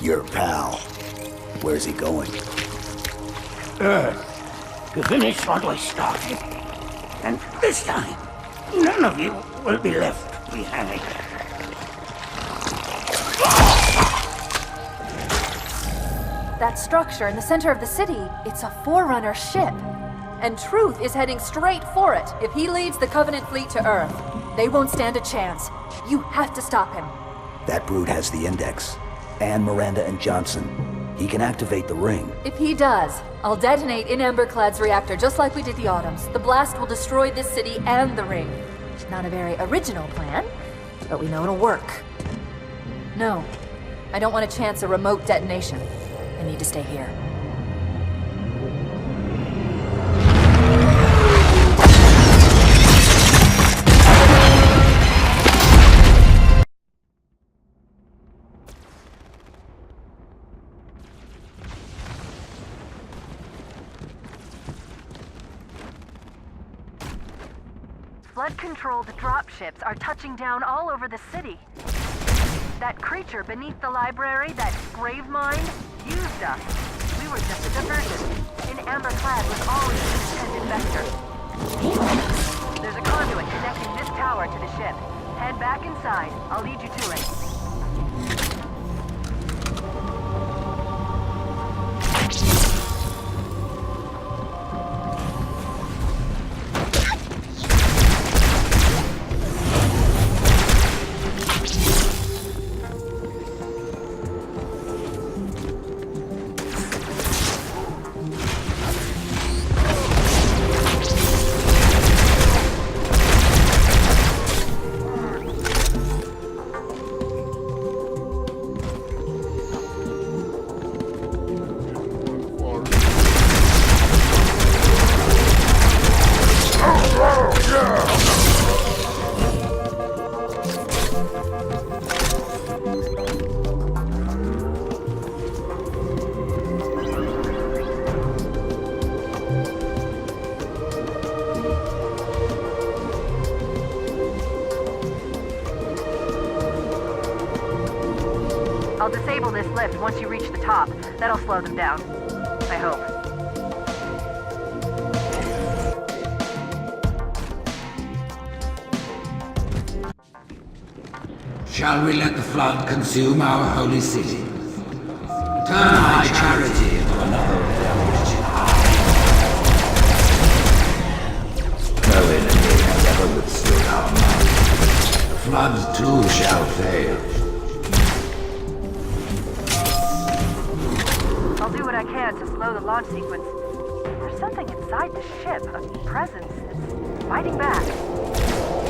Your pal. Where's he going? Earth, to finish what I started. And this time, none of you will be left behind. That structure in the center of the city, it's a Forerunner ship. And Truth is heading straight for it. If he leads the Covenant fleet to Earth, they won't stand a chance. You have to stop him. That brute has the Index. And Miranda and Johnson. He can activate the ring. If he does, I'll detonate in Emberclad's reactor just like we did the Autumns. The blast will destroy this city and the ring. Not a very original plan, but we know it'll work. No, I don't want to chance a remote detonation. I need to stay here. Flood-controlled dropships are touching down all over the city. That creature beneath the library, that grave mind, used us. We were just a diversion. And Emberclad was always an intended vector. There's a conduit connecting this tower to the ship. Head back inside. I'll lead you to it. I'll disable this lift once you reach the top. That'll slow them down. I hope. Shall we let the flood consume our holy city? Turn our charity into another religion. No enemy has ever withstood our might. The flood too shall fail. I'll do what I can to slow the launch sequence. There's something inside the ship, a presence that's fighting back.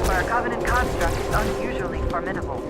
For a Covenant construct, it's unusually formidable.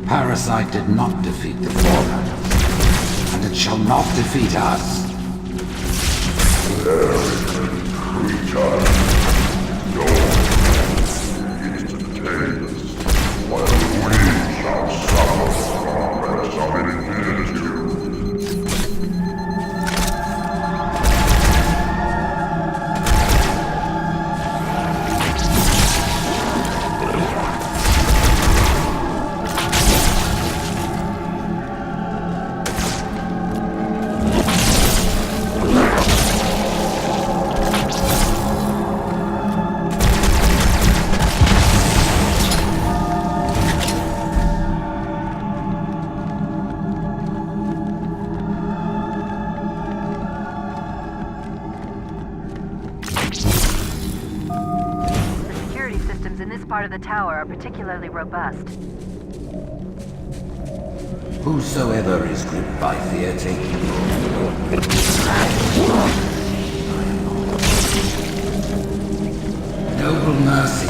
Parasite did not defeat the Forerunners, and it shall not defeat us. Part of the tower are particularly robust. Whosoever is gripped by fear taking noble mercy.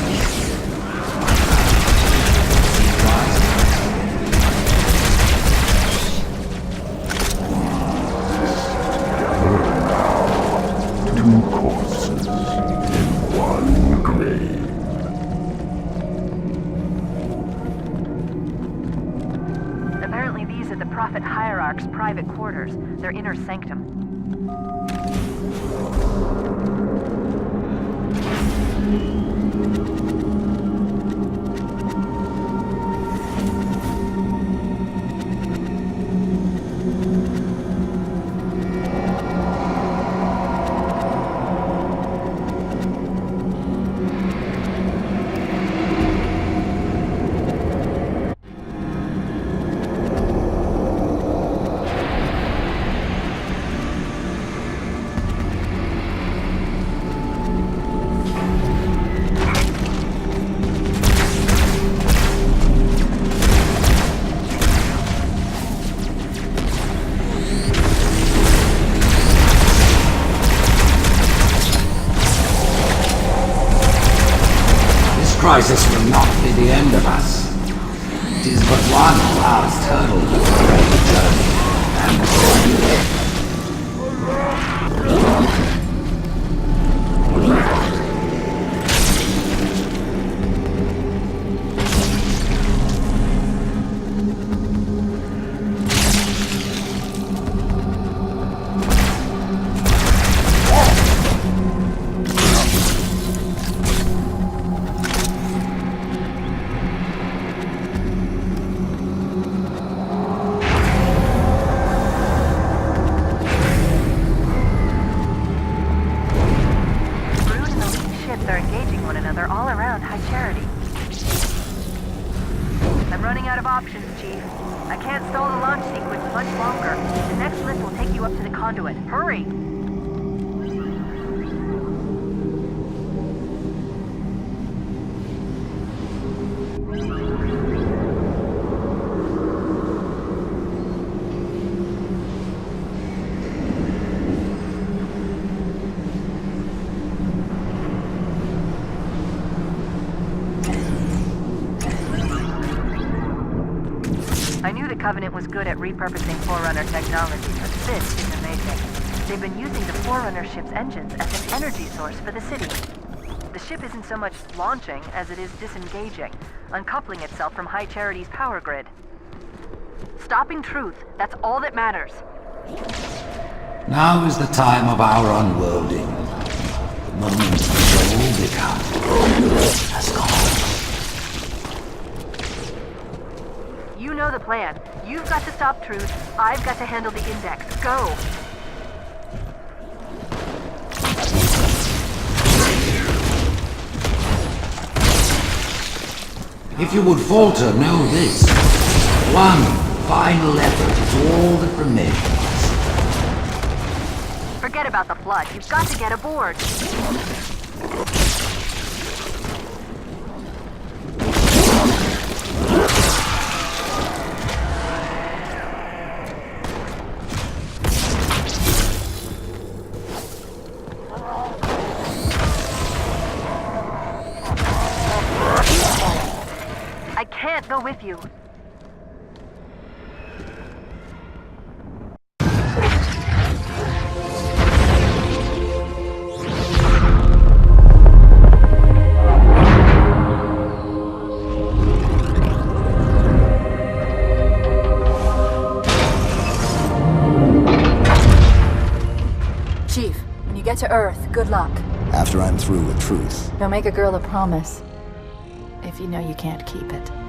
Two corpses in one grave. These are the Prophet Hierarch's private quarters, their inner sanctum. Crisis will not be the end of us. It is but one last hurdle to our journey, and are engaging one another all around High Charity. I'm running out of options, Chief. I can't stall the launch sequence much longer. The next lift will take you up to the conduit. Hurry! I knew the Covenant was good at repurposing Forerunner technology, but this is amazing. They've been using the Forerunner ship's engines as an energy source for the city. The ship isn't so much launching as it is disengaging, uncoupling itself from High Charity's power grid. Stopping Truth, that's all that matters. now is the time of our unworlding. The moment we shall all become has gone. You know the plan. You've got to stop Truth. I've got to handle the Index. Go! If you would falter, know this. One final effort is all that remains. Forget about the Flood. You've got to get aboard. I can't go with you. get to Earth, good luck. After I'm through with Truth. Don't make a girl a promise if you know you can't keep it.